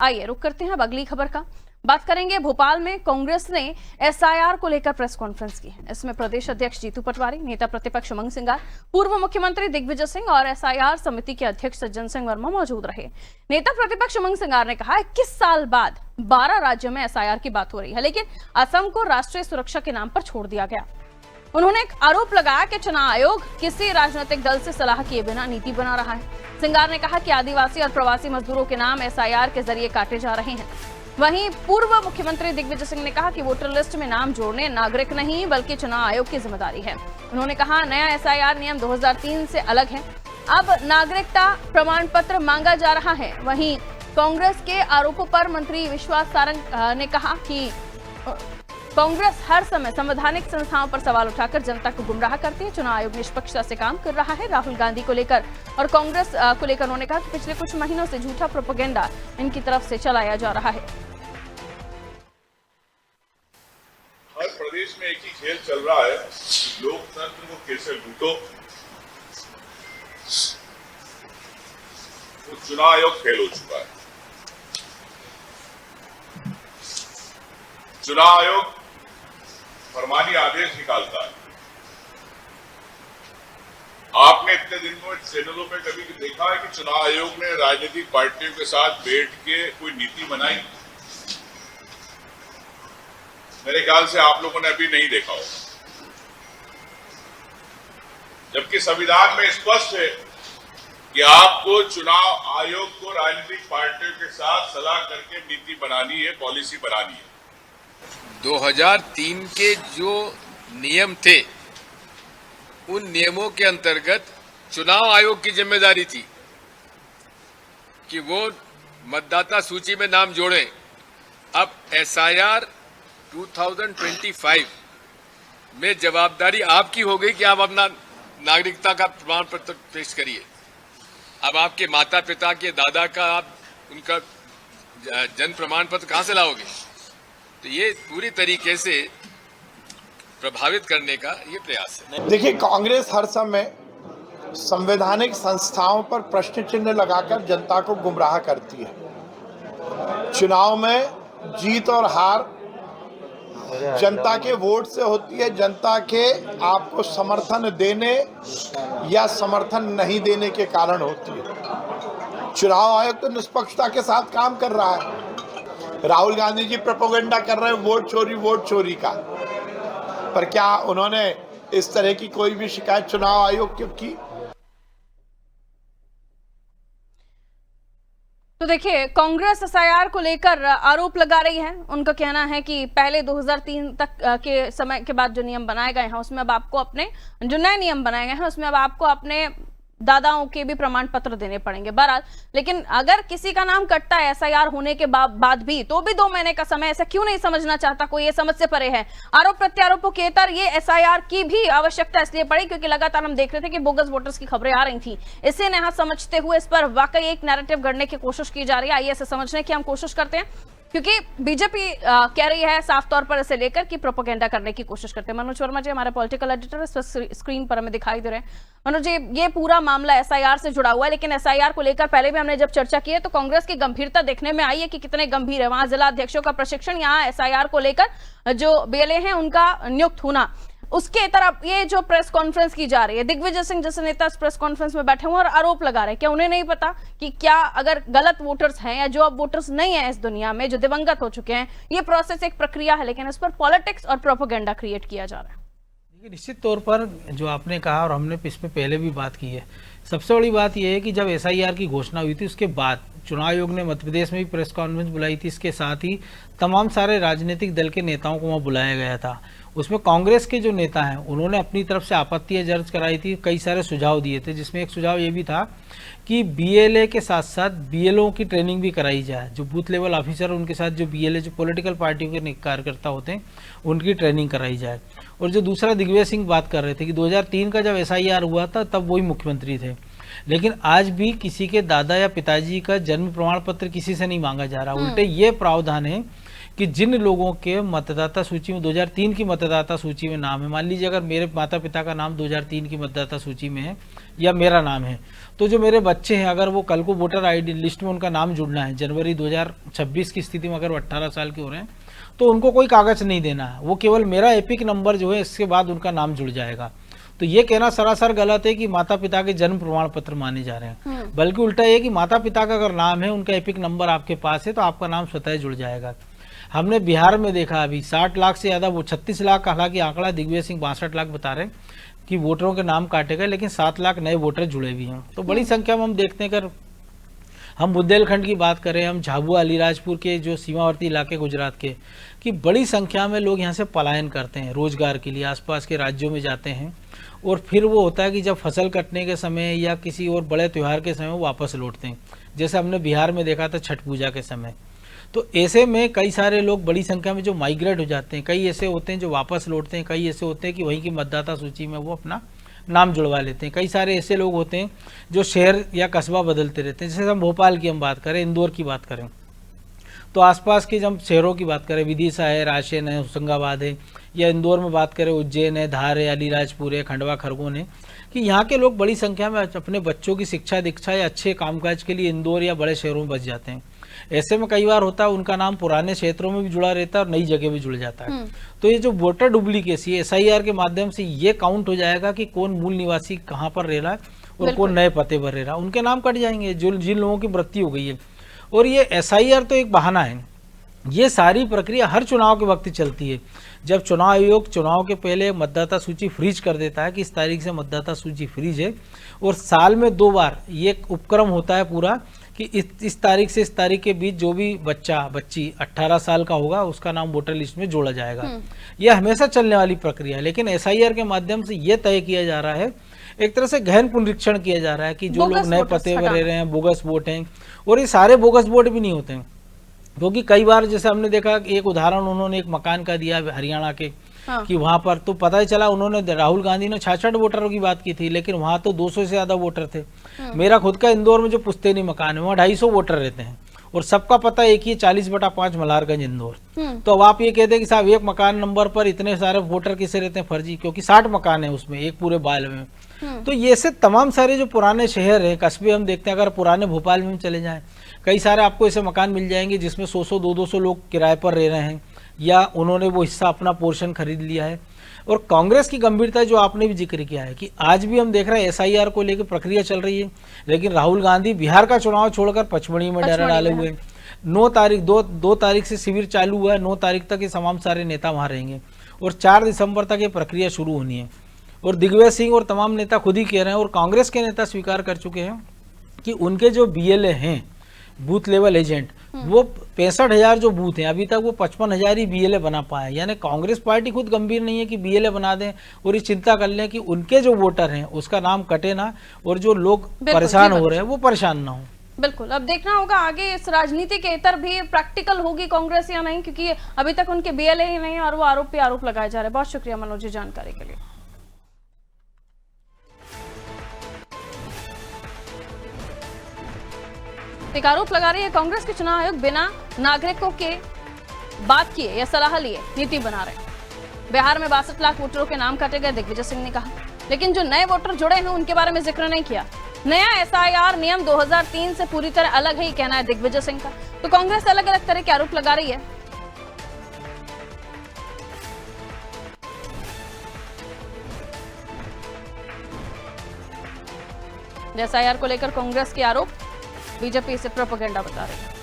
आइए रुक करते हैं अब अगली खबर का। बात करेंगे भोपाल में कांग्रेस ने एसआईआर को लेकर प्रेस कॉन्फ्रेंस की है। इसमें प्रदेश अध्यक्ष जीतू पटवारी, नेता प्रतिपक्ष उमंग सिंगार, पूर्व मुख्यमंत्री दिग्विजय सिंह और एसआईआर समिति के अध्यक्ष सज्जन सिंह वर्मा मौजूद रहे। नेता प्रतिपक्ष उमंग सिंगार ने कहा 21 साल बाद 12 राज्यों में एसआईआर की बात हो रही है, लेकिन असम को राष्ट्रीय सुरक्षा के नाम पर छोड़ दिया गया। उन्होंने एक आरोप लगाया कि चुनाव आयोग किसी राजनीतिक दल से सलाह किए बिना नीति बना रहा है। सिंगार ने कहा कि आदिवासी और प्रवासी मजदूरों के नाम एसआईआर के जरिए काटे जा रहे हैं। वहीं पूर्व मुख्यमंत्री दिग्विजय सिंह ने कहा कि वोटर लिस्ट में नाम जोड़ने नागरिक नहीं बल्कि चुनाव आयोग की जिम्मेदारी है। उन्होंने कहा नया एसआईआर नियम 2003 से अलग है, अब नागरिकता प्रमाण पत्र मांगा जा रहा है। वहीं कांग्रेस के आरोपों पर मंत्री विश्वास सारंग ने कहा कि कांग्रेस हर समय संवैधानिक संस्थाओं पर सवाल उठाकर जनता को गुमराह करती है। चुनाव आयोग निष्पक्षता से काम कर रहा है। राहुल गांधी को लेकर और कांग्रेस को लेकर उन्होंने कहा कि पिछले कुछ महीनों से झूठा प्रोपेगेंडा इनकी तरफ से चलाया जा रहा है। हर प्रदेश में एक ही खेल चल रहा है, लोकतंत्र को कैसे लूटो। वो चुनाव आयोग फेल हो चुका है। चुनाव आयोग फरमानी आदेश निकालता है। आपने इतने दिन में चैनलों पे कभी देखा है कि चुनाव आयोग ने राजनीतिक पार्टियों के साथ बैठ के कोई नीति बनाई? मेरे ख्याल से आप लोगों ने अभी नहीं देखा होगा, जबकि संविधान में स्पष्ट है कि आपको चुनाव आयोग को राजनीतिक पार्टियों के साथ सलाह करके नीति बनानी है, पॉलिसी बनानी है। 2003 के जो नियम थे उन नियमों के अंतर्गत चुनाव आयोग की जिम्मेदारी थी कि वो मतदाता सूची में नाम जोड़ें। अब एसआईआर 2025 में जवाबदारी आपकी हो गई कि आप अपना नागरिकता का प्रमाण पत्र पेश करिए। अब आपके माता पिता के दादा का आप उनका जन्म प्रमाण पत्र कहां से लाओगे? तो ये पूरी तरीके से प्रभावित करने का ये प्रयास है। देखिए, कांग्रेस हर समय संवैधानिक संस्थाओं पर प्रश्न चिन्ह लगाकर जनता को गुमराह करती है। चुनाव में जीत और हार जनता के वोट से होती है, जनता के आपको समर्थन देने या समर्थन नहीं देने के कारण होती है। चुनाव आयोग तो निष्पक्षता के साथ काम कर रहा है। राहुल गांधी जी प्रोपेगेंडा कर रहे हैं वोट चोरी का, पर क्या उन्होंने इस तरह की कोई भी शिकायत चुनाव आयोग की? तो देखिए, कांग्रेस एसआईआर को लेकर आरोप लगा रही है। उनका कहना है कि पहले 2003 तक के समय के बाद जो नियम बनाए गए हैं उसमें अब आपको अपने जो नए नियम बनाए गए हैं उसमें अब आपको अपने दादाओं के भी प्रमाण पत्र देने पड़ेंगे। बहरहाल, लेकिन अगर किसी का नाम कटता है एसआईआर होने के बाद भी, तो भी 2 महीने का समय, ऐसा क्यों नहीं समझना चाहता कोई? ये समझ से परे है। आरोप प्रत्यारोपों के तर ये एसआईआर की भी आवश्यकता इसलिए पड़ी क्योंकि लगातार हम देख रहे थे कि बोगस वोटर्स की खबरें आ रही थी। इसे नया समझते हुए इस पर वाकई एक नैरेटिव गढ़ने की कोशिश की जा रही है। आइए इसे समझने की हम कोशिश करते हैं, क्योंकि बीजेपी कह रही है साफ तौर पर इसे लेकर कि प्रोपेगेंडा करने की कोशिश करते हैं। मनोज वर्मा जी हमारे पॉलिटिकल एडिटर स्क्रीन पर हमें दिखाई दे रहे हैं। मनोज जी, ये पूरा मामला एसआईआर से जुड़ा हुआ है, लेकिन एसआईआर को लेकर पहले भी हमने जब चर्चा की है तो कांग्रेस की गंभीरता देखने में आई है कि कितने गंभीर है। वहां जिला अध्यक्षों का प्रशिक्षण, यहाँ एसआईआर को लेकर जो बीएलए हैं उनका नियुक्त होना, उसके तरफ ये जो प्रेस कॉन्फ्रेंस की जा रही है, दिग्विजय सिंह जैसे नेता इस प्रेस कॉन्फ्रेंस में बैठे हुए और आरोप लगा रहे हैं। क्या उन्हें नहीं पता कि क्या अगर गलत वोटर्स हैं या जो अब वोटर्स नहीं है इस दुनिया में, जो दिवंगत हो चुके हैं, ये प्रोसेस एक प्रक्रिया है, लेकिन इस पर पॉलिटिक्स और प्रोपेगेंडा क्रिएट किया जा रहा है। देखिए, निश्चित तौर पर जो आपने कहा और हमने इस पर पहले भी बात की है, सबसे बड़ी बात यह है कि जब एसआईआर की घोषणा हुई थी उसके बाद चुनाव आयोग ने मध्य प्रदेश में भी प्रेस कॉन्फ्रेंस बुलाई थी। इसके साथ ही तमाम सारे राजनीतिक दल के नेताओं को वहाँ बुलाया गया था। उसमें कांग्रेस के जो नेता हैं उन्होंने अपनी तरफ से आपत्तियां दर्ज कराई थी, कई सारे सुझाव दिए थे, जिसमें एक सुझाव ये भी था कि बीएलए के साथ साथ बीएलओ की ट्रेनिंग भी कराई जाए। जो बूथ लेवल ऑफिसर, उनके साथ जो बीएलए, जो पॉलिटिकल पार्टियों के कार्यकर्ता होते हैं, उनकी ट्रेनिंग कराई जाए। और जो दूसरा दिग्विजय सिंह बात कर रहे थे कि 2003 का जब एसआईआर हुआ था तब वही मुख्यमंत्री थे, लेकिन आज भी किसी के दादा या पिताजी का जन्म प्रमाण पत्र किसी से नहीं मांगा जा रहा। उल्टे ये प्रावधान है कि जिन लोगों के मतदाता सूची में 2003 की मतदाता सूची में नाम है, मान लीजिए अगर मेरे माता पिता का नाम 2003 की मतदाता सूची में है या मेरा नाम है, तो जो मेरे बच्चे हैं अगर वो कल को वोटर आईडी लिस्ट में उनका नाम जुड़ना है, जनवरी 2026 की स्थिति में अगर वो 18 साल के हो रहे हैं, तो उनको कोई कागज नहीं देना है, वो केवल मेरा एपिक नंबर जो है इसके बाद उनका नाम जुड़ जाएगा। तो ये कहना सरासर गलत है कि माता पिता के जन्म प्रमाण पत्र माने जा रहे हैं, बल्कि उल्टा ये कि माता पिता का अगर नाम है, उनका एपिक नंबर आपके पास है, तो आपका नाम स्वतः जुड़ जाएगा। हमने बिहार में देखा अभी 60 लाख से ज़्यादा, वो 36 लाख हालांकि आंकड़ा दिग्विजय सिंह 62 लाख बता रहे हैं कि वोटरों के नाम काटे गए, लेकिन 7 लाख नए वोटर जुड़े भी हैं। तो बड़ी संख्या में हम देखते हैं, अगर हम बुंदेलखंड की बात करें, हम झाबुआ अलीराजपुर के जो सीमावर्ती इलाके गुजरात के, कि बड़ी संख्या में लोग यहाँ से पलायन करते हैं रोजगार के लिए, आसपास के राज्यों में जाते हैं, और फिर वो होता है कि जब फसल कटने के समय या किसी और बड़े त्यौहार के समय वो वापस लौटते हैं, जैसे हमने बिहार में देखा था छठ पूजा के समय। तो ऐसे में कई सारे लोग बड़ी संख्या में जो माइग्रेट हो जाते हैं, कई ऐसे होते हैं जो वापस लौटते हैं, कई ऐसे होते हैं कि वहीं की मतदाता सूची में वो अपना नाम जुड़वा लेते हैं, कई सारे ऐसे लोग होते हैं जो शहर या कस्बा बदलते रहते हैं। जैसे हम भोपाल की हम बात करें, इंदौर की बात करें, तो आसपास के जब शहरों की बात करें, विदिशा है, रायसेन है, होशंगाबाद है, या इंदौर में बात करें उज्जैन है, धार है, अलीराजपुर है, खंडवा खरगोन है, कि यहाँ के लोग बड़ी संख्या में अपने बच्चों की शिक्षा दीक्षा या अच्छे कामकाज के लिए इंदौर या बड़े शहरों में बस जाते हैं। ऐसे में कई बार होता है उनका नाम पुराने क्षेत्रों में भी जुड़ा रहता है और नई जगह भी जुड़ जाता है। तो ये जो वोटर डुप्लीकेसी SIR के माध्यम से ये काउंट हो जाएगा कि कौन मूल निवासी कहाँ पर रह रहा है और कौन नए पते पर रह रहा है, उनके नाम कट जाएंगे जो जिन लोगों की मृत्यु हो गई है। और ये SIR तो एक बहाना है, ये सारी प्रक्रिया हर चुनाव के वक्त चलती है। जब चुनाव आयोग चुनाव के पहले मतदाता सूची फ्रीज कर देता है कि इस तारीख से मतदाता सूची फ्रीज है, और साल में 2 बार ये उपक्रम होता है पूरा कि इस तारीख से इस तारीख के बीच जो भी बच्चा बच्ची 18 साल का होगा उसका नाम वोटर लिस्ट में जोड़ा जाएगा। यह हमेशा चलने वाली प्रक्रिया है, लेकिन SIR के माध्यम से यह तय किया जा रहा है, एक तरह से गहन पुनरीक्षण किया जा रहा है कि जो लोग नए पते पर रह रहे हैं, बोगस वोट हैं, और ये सारे बोगस वोट भी नहीं होते हैं, क्योंकि कई बार जैसे हमने देखा एक उदाहरण उन्होंने एक मकान का दिया हरियाणा के, कि वहां पर तो पता ही चला उन्होंने राहुल गांधी ने 66 वोटरों की बात की थी, लेकिन वहां तो 200 से ज्यादा वोटर थे। मेरा खुद का इंदौर में जो पुश्तैनी मकान है वहाँ 250 वोटर रहते हैं, और सबका पता एक ही 40/5 मल्हारगंज इंदौर। तो अब आप ये कहते हैं कि साहब एक मकान नंबर पर इतने सारे वोटर किसे रहते हैं, फर्जी, क्योंकि 60 मकान है उसमें एक पूरे बाल में। तो ये से तमाम सारे जो पुराने शहर है, कस्बे हम देखते हैं, अगर पुराने भोपाल में चले जाएं, कई सारे आपको ऐसे मकान मिल जाएंगे जिसमें 100-100 200 लोग किराए पर रह रहे हैं, या उन्होंने वो हिस्सा अपना पोर्शन खरीद लिया है। और कांग्रेस की गंभीरता जो आपने भी जिक्र किया है कि आज भी हम देख रहे हैं SIR को लेकर प्रक्रिया चल रही है, लेकिन राहुल गांधी बिहार का चुनाव छोड़कर पचमढ़ी में डेरा डाले हुए हैं। 2 तारीख से शिविर चालू हुआ है, 9 तारीख तक ये तमाम सारे नेता वहां रहेंगे, और 4 दिसंबर तक ये प्रक्रिया शुरू होनी है। और दिग्विजय सिंह और तमाम नेता खुद ही कह रहे हैं, और कांग्रेस के नेता स्वीकार कर चुके हैं कि उनके जो BLA हैं, बूथ लेवल एजेंट, वो 65,000 जो बूथ हैं, अभी तक वो 55,000 ही BLA बना पाए। यानी कांग्रेस पार्टी खुद गंभीर नहीं है कि BLA बना दें, और ये चिंता कर लें कि उनके जो वोटर हैं उसका नाम कटे ना, और जो लोग परेशान हो रहे हैं वो परेशान ना हो। बिल्कुल, अब देखना होगा आगे इस राजनीति के इतर भी प्रैक्टिकल होगी कांग्रेस या नहीं, क्योंकि अभी तक उनके BLA ही नहीं और वो आरोप पे आरोप लगाए जा रहे हैं। बहुत शुक्रिया मनोज जी जानकारी के लिए। एक आरोप लगा रही है कांग्रेस के चुनाव आयोग बिना नागरिकों के बात किए या सलाह लिए नीति बना रहे हैं। बिहार में 62 लाख वोटरों के नाम काटे गए, दिग्विजय सिंह ने कहा, लेकिन जो नए वोटर जुड़े हैं उनके बारे में जिक्र नहीं किया। नया SIR नियम 2003 से पूरी तरह अलग है, ही कहना है दिग्विजय सिंह का। तो कांग्रेस अलग अलग तरह के आरोप लगा रही है। SIR को लेकर कांग्रेस के आरोप बीजेपी इसे प्रोपेगेंडा बता रही है।